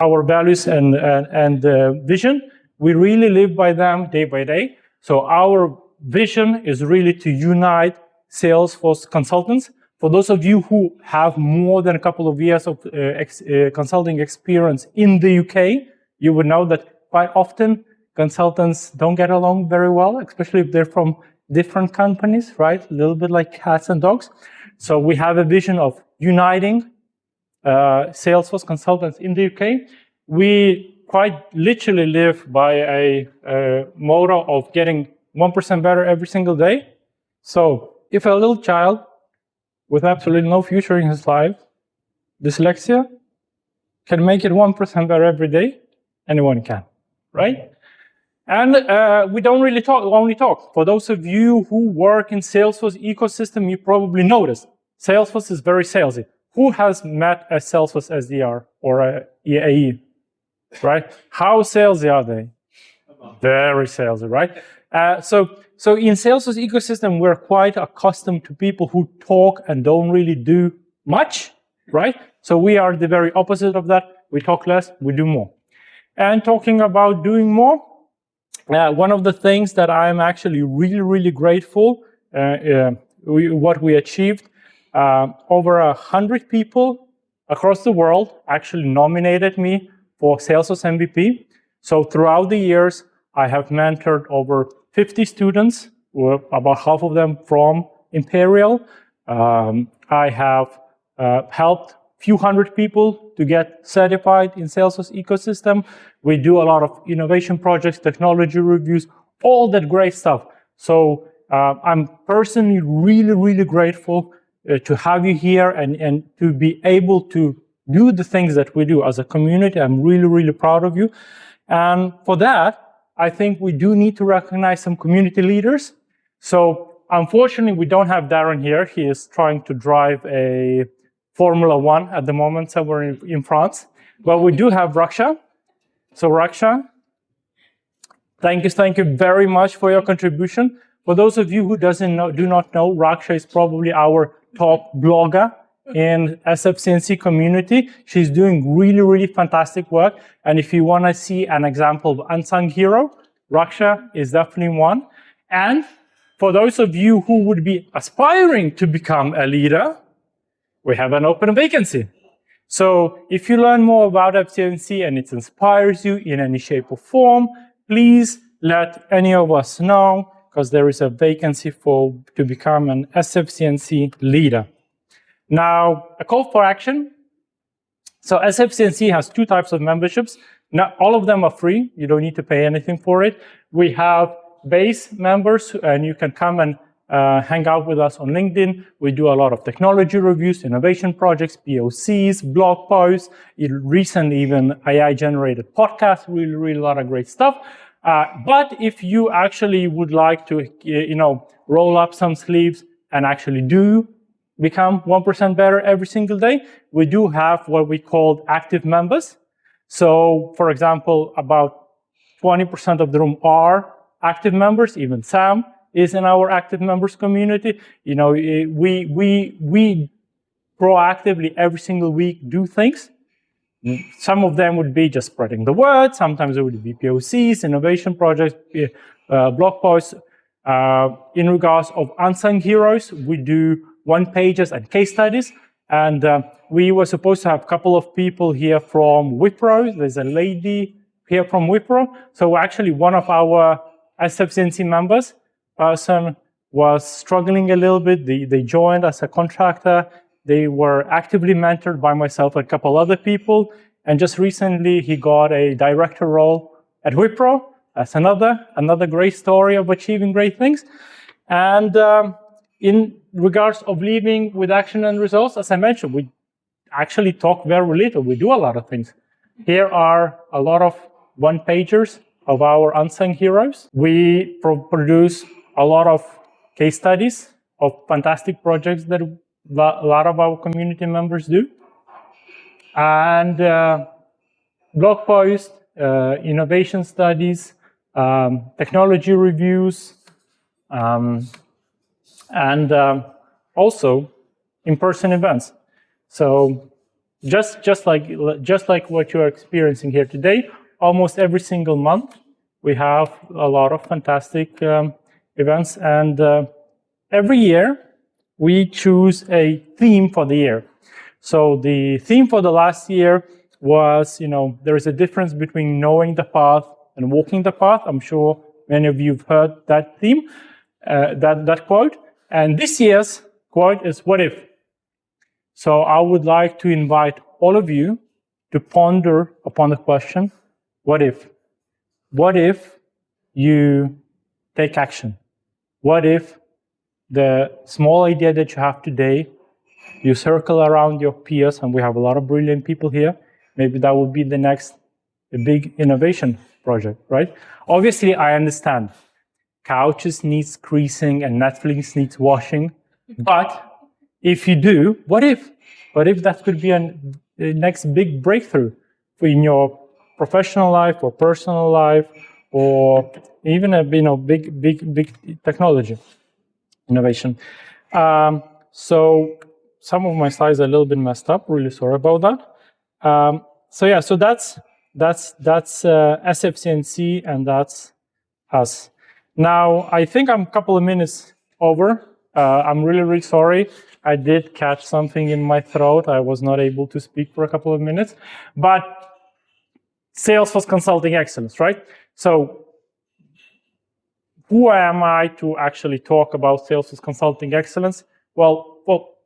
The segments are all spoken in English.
our values and vision. We really live by them day by day. So our vision is really to unite Salesforce consultants. For those of you who have more than a couple of years of consulting experience in the UK, you would know that quite often consultants don't get along very well, especially if they're from different companies, right? A little bit like cats and dogs. So we have a vision of uniting Salesforce consultants in the UK. We quite literally live by a motto of getting 1% better every single day. So if a little child with absolutely no future in his life, dyslexia, can make it 1% better every day, anyone can, right? And we don't really only talk. For those of you who work in Salesforce ecosystem, you probably noticed Salesforce is very salesy. Who has met a Salesforce SDR or a AE, right? How salesy are they? Very salesy, right? So in Salesforce ecosystem, we're quite accustomed to people who talk and don't really do much, right? So we are the very opposite of that. We talk less, we do more. And talking about doing more, one of the things that I'm actually really, really grateful what we achieved, over 100 people across the world actually nominated me for Salesforce MVP. So throughout the years, I have mentored over 50 students, about half of them from Imperial. I have helped a few hundred people to get certified in Salesforce ecosystem. We do a lot of innovation projects, technology reviews, all that great stuff. So I'm personally really, really grateful to have you here and to be able to do the things that we do as a community. I'm really, really proud of you. And for that, I think we do need to recognize some community leaders. So unfortunately, we don't have Darren here. He is trying to drive a Formula One at the moment somewhere in France. But we do have Raksha. So Raksha, thank you very much for your contribution. For those of you who do not know, Raksha is probably our top blogger in SFC&C community. She's doing really, really fantastic work. And if you want to see an example of unsung hero, Raksha is definitely one. And for those of you who would be aspiring to become a leader, we have an open vacancy. So if you learn more about SFC&C and it inspires you in any shape or form, please let any of us know, because there is a vacancy to become an SFC&C leader. Now, a call for action. So SFC&C has two types of memberships. Not all of them are free. You don't need to pay anything for it. We have base members, and you can come and hang out with us on LinkedIn. We do a lot of technology reviews, innovation projects, POCs, blog posts. Recently, even AI-generated podcasts. Really, really a lot of great stuff. But if you actually would like to, roll up some sleeves and actually do become 1% better every single day, we do have what we call active members. So, for example, about 20% of the room are active members. Even Sam is in our active members community. We proactively every single week do things. Some of them would be just spreading the word. Sometimes it would be POCs, innovation projects, blog posts. In regards of unsung heroes, we do one-pagers and case studies. And we were supposed to have a couple of people here from Wipro. There's a lady here from Wipro. So actually one of our SFC&C members person was struggling a little bit. They joined as a contractor. They were actively mentored by myself and a couple other people. And just recently, he got a director role at Wipro. That's another great story of achieving great things. And in regards of leaving with action and results, as I mentioned, we actually talk very little. We do a lot of things. Here are a lot of one-pagers of our unsung heroes. We produce a lot of case studies of fantastic projects that a lot of our community members do. And blog posts, innovation studies, technology reviews, and also in-person events. So just like what you're experiencing here today, almost every single month we have a lot of fantastic events, and every year we choose a theme for the year. So the theme for the last year was, there is a difference between knowing the path and walking the path. I'm sure many of you have heard that theme, that quote. And this year's quote is, what if? So I would like to invite all of you to ponder upon the question, what if? What if you take action? What if the small idea that you have today, you circle around your peers, and we have a lot of brilliant people here, maybe that will be the next big innovation project, right? Obviously, I understand couches needs greasing and Netflix needs washing, but if you do, what if? What if that could be the next big breakthrough in your professional life or personal life, or even a big technology innovation? So some of my slides are a little bit messed up. Really sorry about that. So that's SFC&C, and that's us. Now I think I'm a couple of minutes over. I'm really sorry. I did catch something in my throat. I was not able to speak for a couple of minutes. But Salesforce Consulting Excellence, right? So who am I to actually talk about Salesforce Consulting Excellence? Well,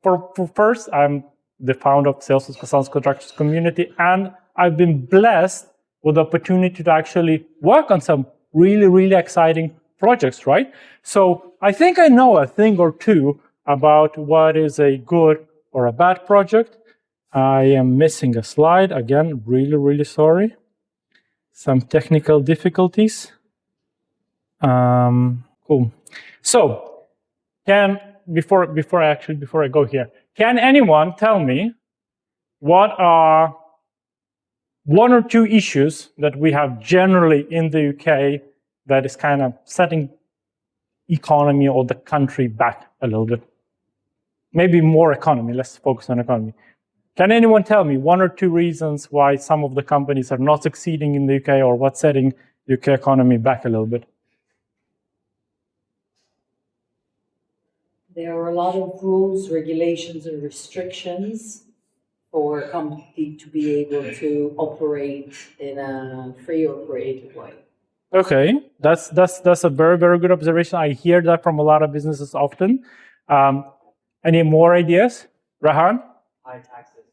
for first, I'm the founder of Salesforce Consulting Contractors community, and I've been blessed with the opportunity to actually work on some really exciting projects, right? So I think I know a thing or two about what is a good or a bad project. I am missing a slide. Again, really sorry. Some technical difficulties. Cool. So, before I go here, can anyone tell me what are one or two issues that we have generally in the UK that is kind of setting economy or the country back a little bit? Maybe more economy. Let's focus on economy. Can anyone tell me one or two reasons why some of the companies are not succeeding in the UK, or what's setting UK economy back a little bit? There are a lot of rules, regulations, and restrictions for a company to be able to operate in a free or creative way. Okay, that's a very good observation. I hear that from a lot of businesses often. Any more ideas, Rahan? High taxes.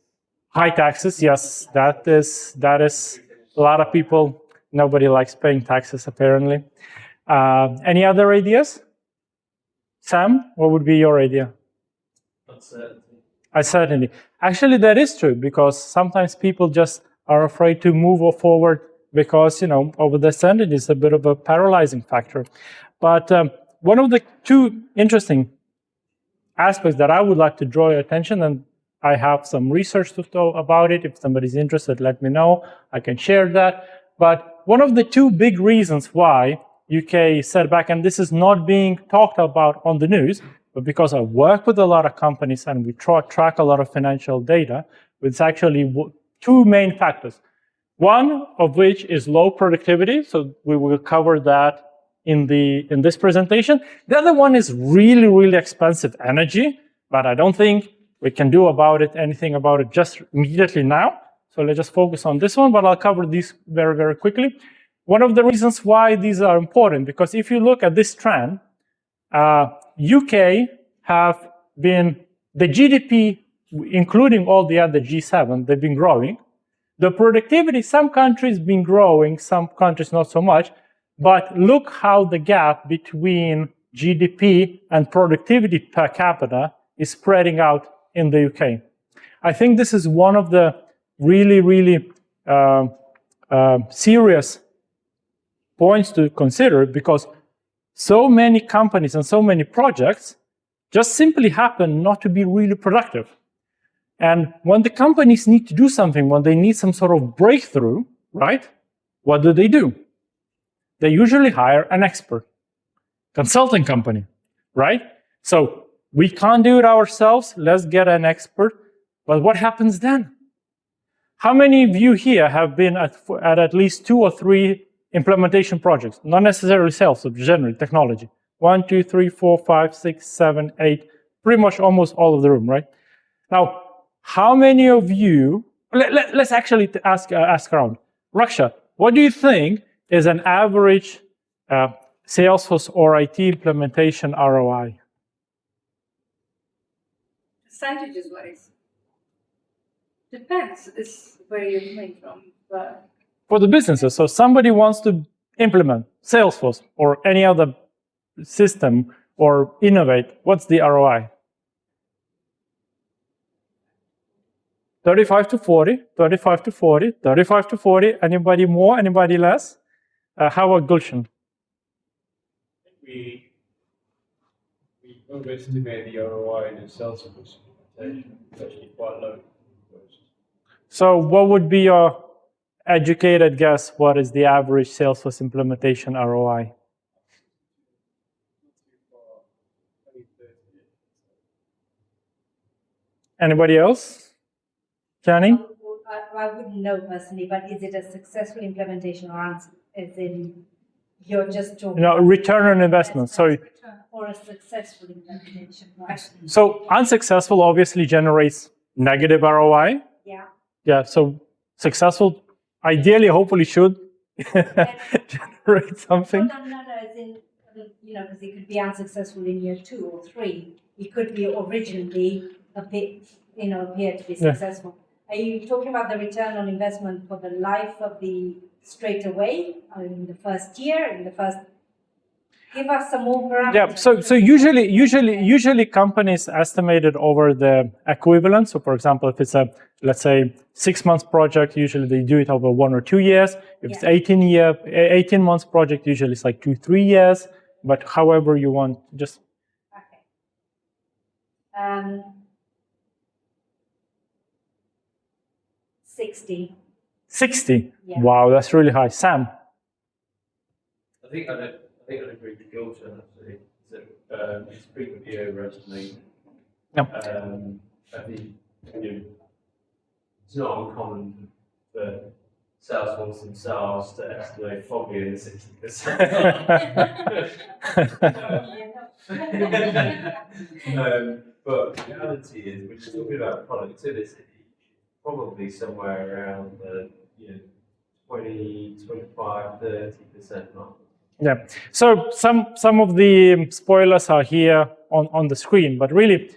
High taxes, yes, that is a lot of people. Nobody likes paying taxes, apparently. Any other ideas? Sam, what would be your idea? Uncertainty. Actually, that is true, because sometimes people just are afraid to move forward because, over the uncertainty is a bit of a paralyzing factor. But one of the two interesting aspects that I would like to draw your attention, and I have some research to talk about it. If somebody's interested, let me know. I can share that. But one of the two big reasons why UK is set back, and this is not being talked about on the news, but because I work with a lot of companies and we track a lot of financial data, it's actually two main factors. One of which is low productivity, so we will cover that in this presentation. The other one is really expensive energy, but I don't think we can do anything about it just immediately now. So let's just focus on this one, but I'll cover these very quickly. One of the reasons why these are important, because if you look at this trend, UK have been, the GDP, including all the other G7, they've been growing. The productivity, some countries been growing, some countries not so much, but look how the gap between GDP and productivity per capita is spreading out in the UK. I think this is one of the really serious points to consider, because so many companies and so many projects just simply happen not to be really productive. And when the companies need to do something, when they need some sort of breakthrough, right, what do? They usually hire an expert, consulting company, right? So we can't do it ourselves, let's get an expert. But what happens then? How many of you here have been at least 2 or 3 implementation projects? Not necessarily sales, but generally technology. 1, 2, 3, 4, 5, 6, 7, 8, pretty much almost all of the room, right? Now, how many of you, let's actually ask around. Raksha, what do you think is an average Salesforce or IT implementation ROI? Percentages-wise, depends. Is where you're coming from, but For the businesses, so somebody wants to implement Salesforce or any other system or innovate, what's the ROI? 35 to 40, 35 to 40, 35 to 40. Anybody more, anybody less? How about Gulshan? We overestimate the ROI in Salesforce implementation. It's actually quite low. So what would be your educated guess? What is the average Salesforce implementation ROI? Anybody else? Johnny? I wouldn't know personally, but is it a successful implementation or as in you're just talking Return on investment. So, or a successful implementation, right? so unsuccessful obviously generates negative ROI. Yeah. Yeah, so successful, ideally, hopefully should generate something. No, as in, because it could be unsuccessful in year 2 or 3. It could be originally appear to be successful. Are you talking about the return on investment for the life of the straight away, in the first year, in the first? Give us some more parameters. Yeah, so usually companies estimate it over the equivalent. So for example, if it's a, let's say, 6 months project, usually they do it over 1 or 2 years. If it's 18 months project, usually it's like 2-3 years. But however you want, just. Okay. 60. 60? Yeah. Wow, that's really high. Sam? I think I'd agree with Gulshan, actually. It's frequently overestimated. Yep. I think it's not uncommon for Salesforce themselves to estimate probably in the 60%. But the reality is, we're talking about productivity, probably somewhere around the 20, 25, 30% mark. Yeah. So some of the spoilers are here on the screen, but really,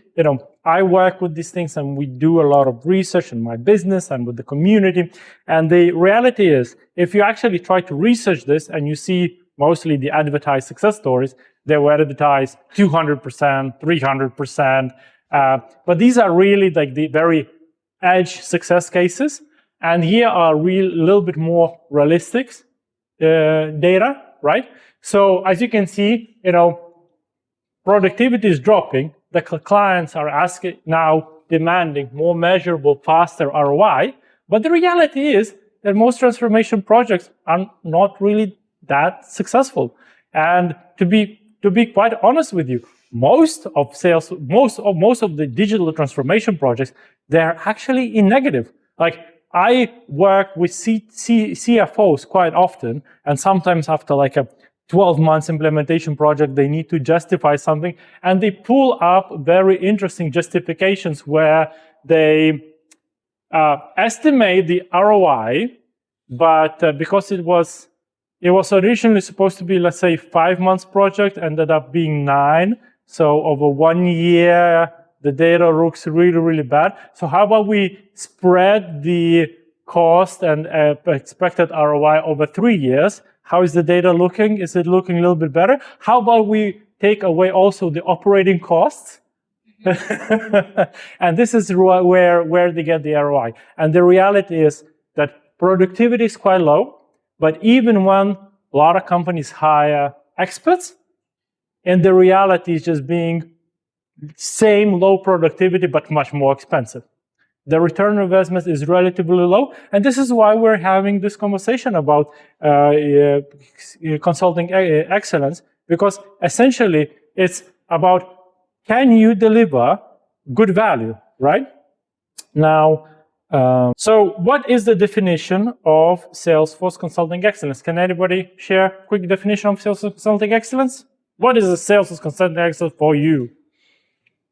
I work with these things and we do a lot of research in my business and with the community. And the reality is, if you actually try to research this and you see mostly the advertised success stories, they were advertised 200%, 300%. But these are really like the very edge success cases. And here are little bit more realistic data, right? So as you can see, productivity is dropping. The clients are now demanding more measurable, faster ROI. But the reality is that most transformation projects are not really that successful. And to be quite honest with you, most of the digital transformation projects, they're actually in negative. Like, I work with CFOs quite often, and sometimes after like a 12 months implementation project, they need to justify something, and they pull up very interesting justifications where they estimate the ROI, but because it was originally supposed to be, let's say, 5 months project, ended up being 9. So over 1 year, the data looks really, really bad. So how about we spread the cost and expected ROI over 3 years? How is the data looking? Is it looking a little bit better? How about we take away also the operating costs? And this is where they get the ROI. And the reality is that productivity is quite low, but even when a lot of companies hire experts, and the reality is just being same low productivity, but much more expensive. The return on investment is relatively low, and this is why we're having this conversation about consulting excellence, because essentially it's about, can you deliver good value, right? Now, So what is the definition of Salesforce Consulting Excellence? Can anybody share a quick definition of Salesforce Consulting Excellence? What is a Salesforce Consulting Excellence for you?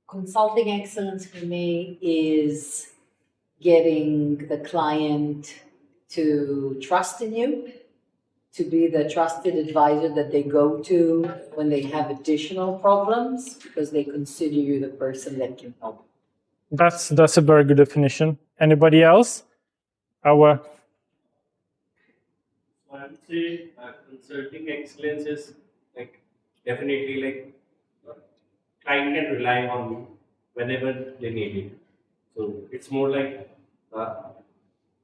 Consulting excellence for me is getting the client to trust in you, to be the trusted advisor that they go to when they have additional problems, because they consider you the person that can help. That's a very good definition. Anybody else? I would say consulting excellence is like definitely like client can rely on you whenever they need it. So it's more like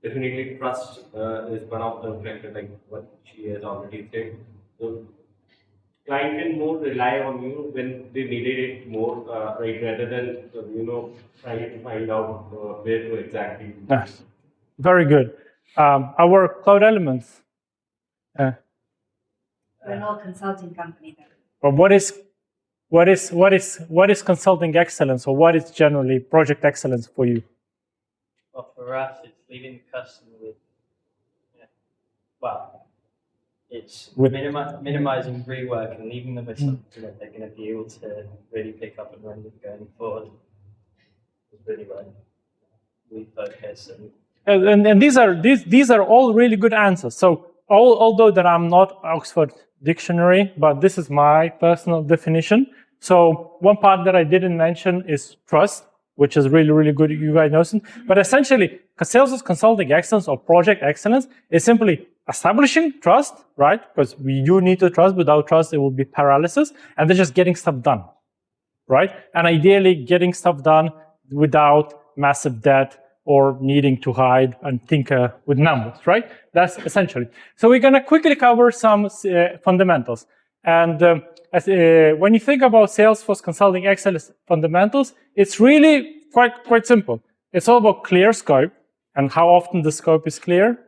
definitely trust is one of the factors, like what she has already said. So client can more rely on you when they needed it more, right, rather than trying to find out where to exactly. Yes. Very good. Our cloud elements. We're not a consulting company then. But what is consulting excellence, or what is generally project excellence for you? Well, for us, it's leaving the customer with, it's minimizing rework and leaving them with something that they're going to be able to really pick up and run with going forward. It's really where we focus. And these are all really good answers. So although that I'm not Oxford Dictionary, but this is my personal definition. So one part that I didn't mention is trust, which is really, really good, you guys know. But essentially, Salesforce Consulting Excellence or Project Excellence is simply establishing trust, right? Because you need to trust. Without trust, it will be paralysis. And then just getting stuff done, right? And ideally, getting stuff done without massive debt or needing to hide and tinker with numbers, right? That's essentially. So we're going to quickly cover some fundamentals. And when you think about Salesforce Consulting Excellence fundamentals, it's really quite simple. It's all about clear scope and how often the scope is clear.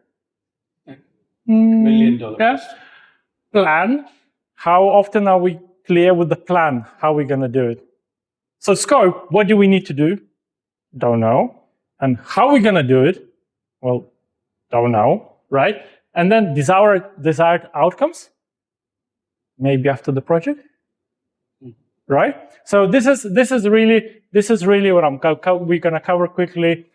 $1 million. Yeah. Plan. How often are we clear with the plan? How are we going to do it? So scope, what do we need to do? Don't know. And how are we going to do it? Well, don't know, right? And then desired outcomes, maybe after the project, right? So this is really what we're going to cover quickly,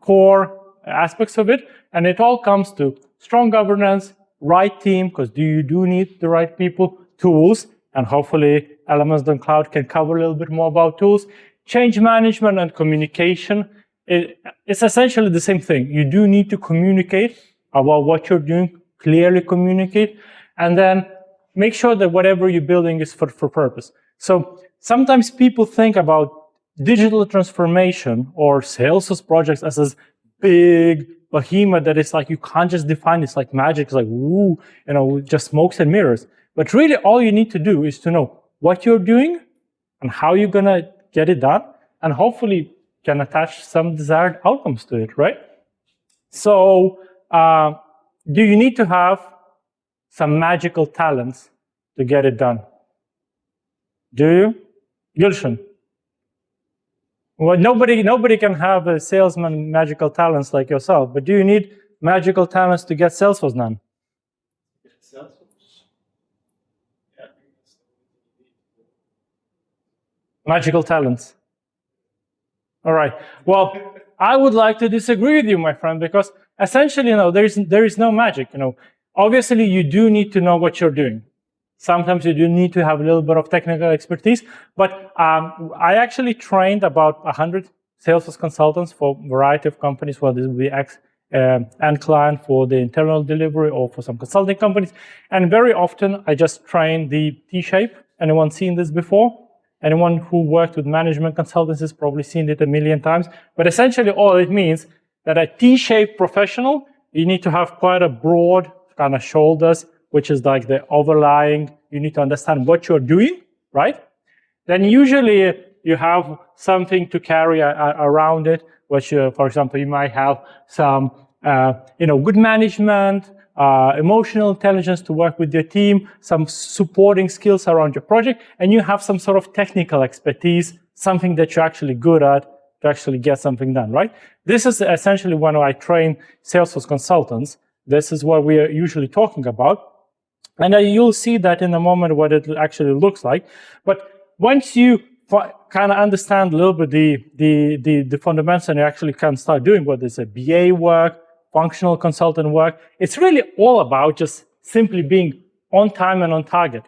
core aspects of it, and it all comes to strong governance, right team, because you do need the right people, tools, and hopefully Elements.Cloud can cover a little bit more about tools, change management and communication. It's essentially the same thing. You do need to communicate about what you're doing, clearly communicate, and then make sure that whatever you're building is for purpose. So sometimes people think about digital transformation or Salesforce projects as this big behemoth that it's like you can't just define. It's like magic. It's like, woo, just smokes and mirrors. But really, all you need to do is to know what you're doing and how you're going to get it done, and hopefully can attach some desired outcomes to it, right? So do you need to have some magical talents to get it done? Do you? Gulshan? Well, nobody can have a salesman magical talents like yourself, but do you need magical talents to get Salesforce done? Magical talents. All right. Well, I would like to disagree with you, my friend, because essentially, there is no magic. Obviously, you do need to know what you're doing. Sometimes you do need to have a little bit of technical expertise. But I actually trained about 100 Salesforce consultants for a variety of companies, whether this will be end client for the internal delivery or for some consulting companies. And very often, I just train the T-shape. Anyone seen this before? Anyone who worked with management consultants has probably seen it a million times. But essentially, all it means that a T-shaped professional, you need to have quite a broad kind of shoulders, which is like the overlying, you need to understand what you're doing, right? Then usually you have something to carry around it, which, for example, you might have some, good management, emotional intelligence to work with your team, some supporting skills around your project, and you have some sort of technical expertise, something that you're actually good at, to actually get something done, right? This is essentially when I train Salesforce consultants. This is what we are usually talking about. And you'll see that in a moment what it actually looks like. But once you kind of understand a little bit the fundamentals and you actually can start doing what is a BA work, functional consultant work, it's really all about just simply being on time and on target.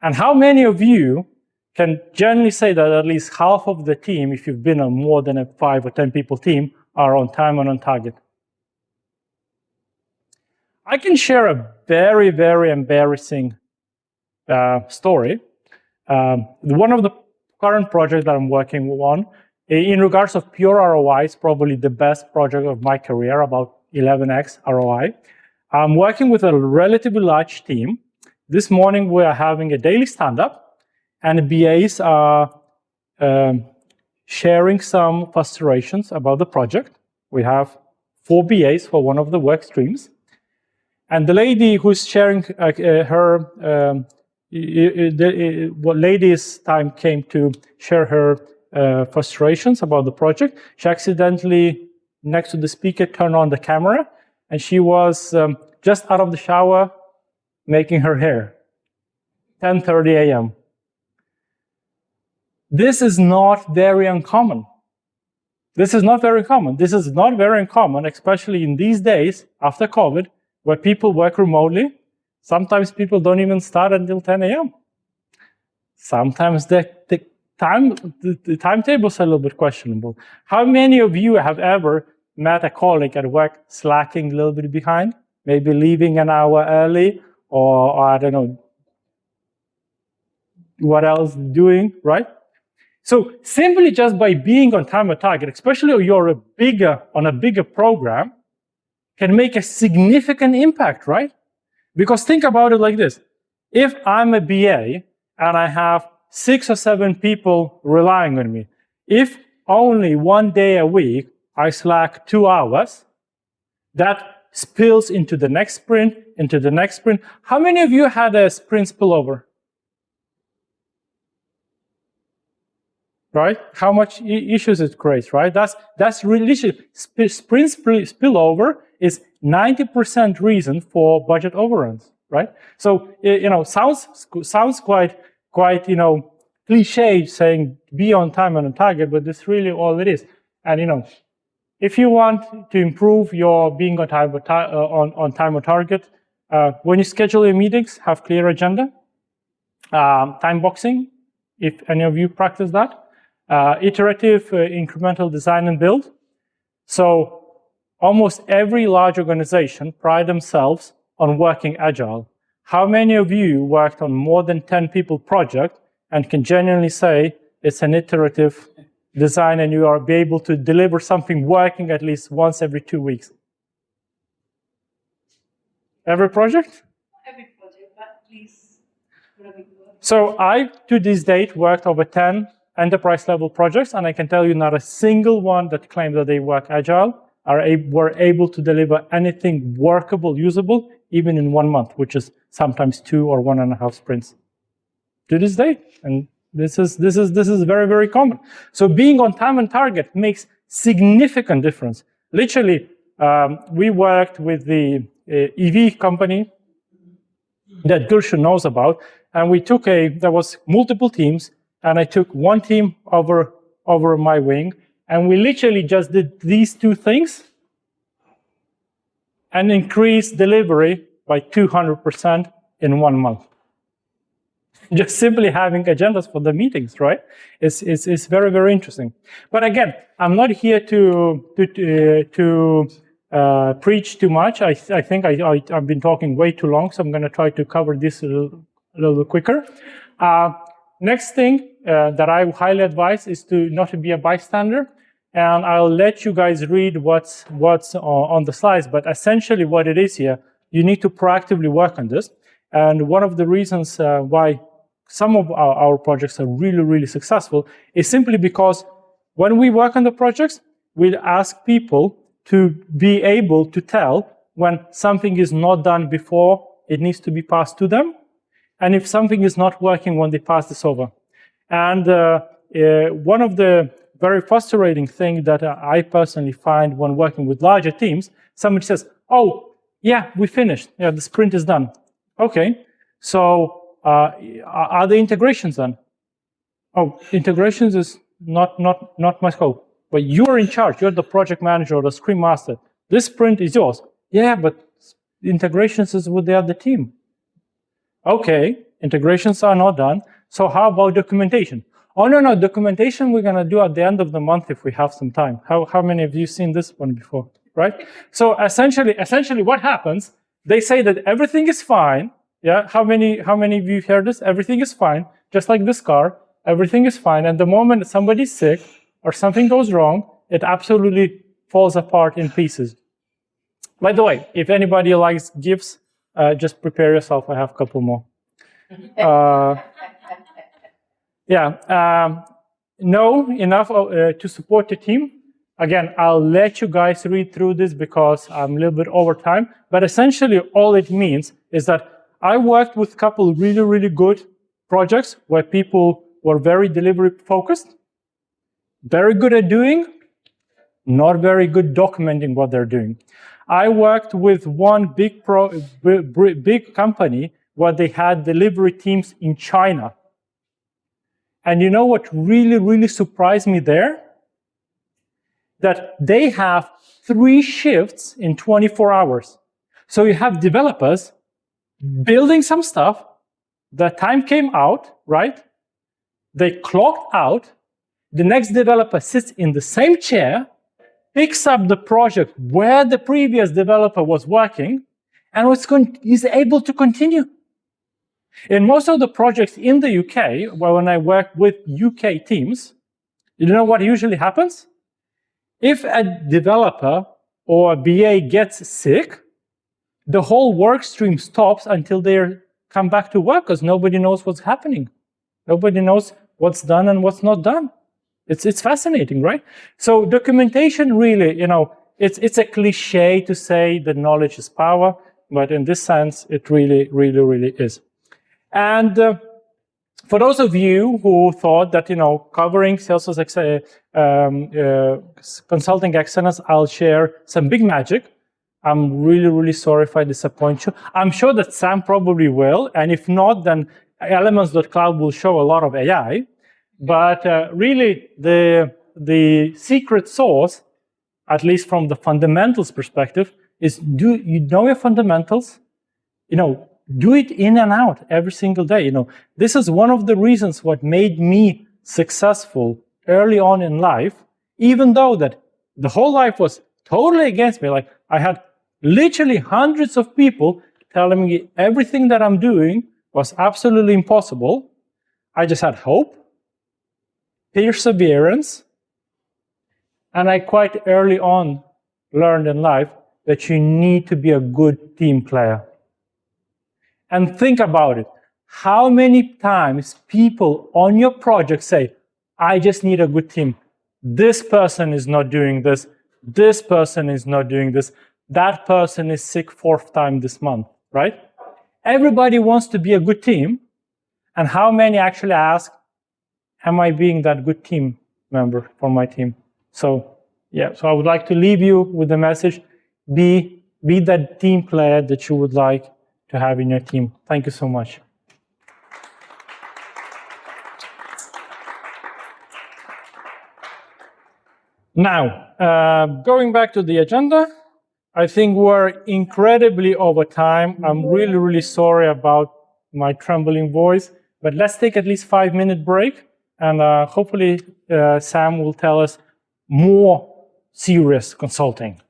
And how many of you can generally say that at least half of the team, if you've been on more than a 5 or 10 people team, are on time and on target? I can share a very, very embarrassing story. One of the current projects that I'm working on, in regards of pure ROI, is probably the best project of my career, about 11x ROI. I'm working with a relatively large team. This morning we are having a daily stand-up, and the BAs are sharing some frustrations about the project. We have 4 BAs for one of the work streams. And the lady who's sharing the lady's time came to share her frustrations about the project. She accidentally, next to the speaker, turned on the camera, and she was just out of the shower making her hair. 10:30 a.m. This is not very uncommon. This is not very common. This is not very uncommon, especially in these days after COVID, where people work remotely. Sometimes people don't even start until 10 a.m. Sometimes the timetables are a little bit questionable. How many of you have ever met a colleague at work slacking a little bit behind, maybe leaving an hour early, or I don't know what else doing, right? So simply just by being on time or target, especially if you're on a bigger program, can make a significant impact, right? Because think about it like this. If I'm a BA and I have 6 or 7 people relying on me, if only one day a week I slack 2 hours, that spills into the next sprint, into the next sprint. How many of you had a sprint spillover? Right? How much issues it creates, right? That's really sprint spillover is 90% reason for budget overruns, right? So sounds quite cliche saying be on time and on target, but that's really all it is. And if you want to improve your being on time on target, when you schedule your meetings, have clear agenda, time boxing, if any of you practice that. Iterative incremental design and build. So almost every large organization pride themselves on working agile. How many of you worked on more than 10 people project and can genuinely say it's an iterative design and you are be able to deliver something working at least once every 2 weeks? Every project? Every project, but please. So I, to this date, worked over 10 enterprise level projects, and I can tell you not a single one that claimed that they work agile were able to deliver anything workable, usable, even in 1 month, which is sometimes 2 or 1.5 sprints. To this day, and this is very, very common. So being on time and target makes significant difference. Literally, we worked with the EV company that Gulshan knows about, and we took there was multiple teams, and I took one team over my wing, and we literally just did these 2 things and increased delivery by 200% in 1 month. Just simply having agendas for the meetings, right? It's very, very interesting. But again, I'm not here to preach too much. I think I've been talking way too long, so I'm going to try to cover this a little bit quicker. Next thing that I highly advise is to not to be a bystander, and I'll let you guys read what's on the slides. But essentially, what it is here, you need to proactively work on this. And one of the reasons why some of our projects are really, really successful is simply because when we work on the projects, we'll ask people to be able to tell when something is not done before it needs to be passed to them, and if something is not working when they pass this over. And one of the very frustrating thing that I personally find when working with larger teams. Somebody says, oh, yeah, we finished. Yeah, the sprint is done. Okay, so are the integrations done? Oh, integrations is not my scope. But you're in charge. You're the project manager or the scrum master. This sprint is yours. Yeah, but integrations is with the other team. Okay, integrations are not done. So how about documentation? Oh, no, documentation we're going to do at the end of the month if we have some time. How many of you seen this one before, right? So essentially what happens, they say that everything is fine. Yeah, how many of you heard this? Everything is fine, just like this car. Everything is fine. And the moment somebody's sick or something goes wrong, it absolutely falls apart in pieces. By the way, if anybody likes GIFs, just prepare yourself. I have a couple more. No, enough to support the team. Again, I'll let you guys read through this because I'm a little bit over time. But essentially, all it means is that I worked with a couple really, really good projects where people were very delivery focused, very good at doing, not very good documenting what they're doing. I worked with one big company where they had delivery teams in China. And you know what really, really surprised me there? That they have 3 shifts in 24 hours. So you have developers building some stuff, the time came out, right? They clocked out, the next developer sits in the same chair, picks up the project where the previous developer was working, and is able to continue. In most of the projects in the UK, when I work with UK teams, you know what usually happens? If a developer or a BA gets sick, the whole work stream stops until they come back to work because nobody knows what's happening. Nobody knows what's done and what's not done. It's fascinating, right? So documentation really, it's a cliche to say that knowledge is power, but in this sense, it really, really, really is. And for those of you who thought that, covering Salesforce consulting excellence, I'll share some big magic. I'm really, really sorry if I disappoint you. I'm sure that Sam probably will, and if not, then Elements.cloud will show a lot of AI. But really, the secret sauce, at least from the fundamentals perspective, is do you know your fundamentals? Do it in and out every single day. This is one of the reasons what made me successful early on in life, even though that the whole life was totally against me. Like I had literally hundreds of people telling me everything that I'm doing was absolutely impossible. I just had hope, perseverance, and I quite early on learned in life that you need to be a good team player. And think about it. How many times people on your project say, I just need a good team. This person is not doing this. This person is not doing this. That person is sick 4th time this month, right? Everybody wants to be a good team. And how many actually ask, am I being that good team member for my team? So I would like to leave you with the message, be that team player that you would like to have in your team. Thank you so much. Now, going back to the agenda, I think we're incredibly over time. I'm really, really sorry about my trembling voice, but let's take at least 5-minute break, and hopefully Sam will tell us more serious consulting.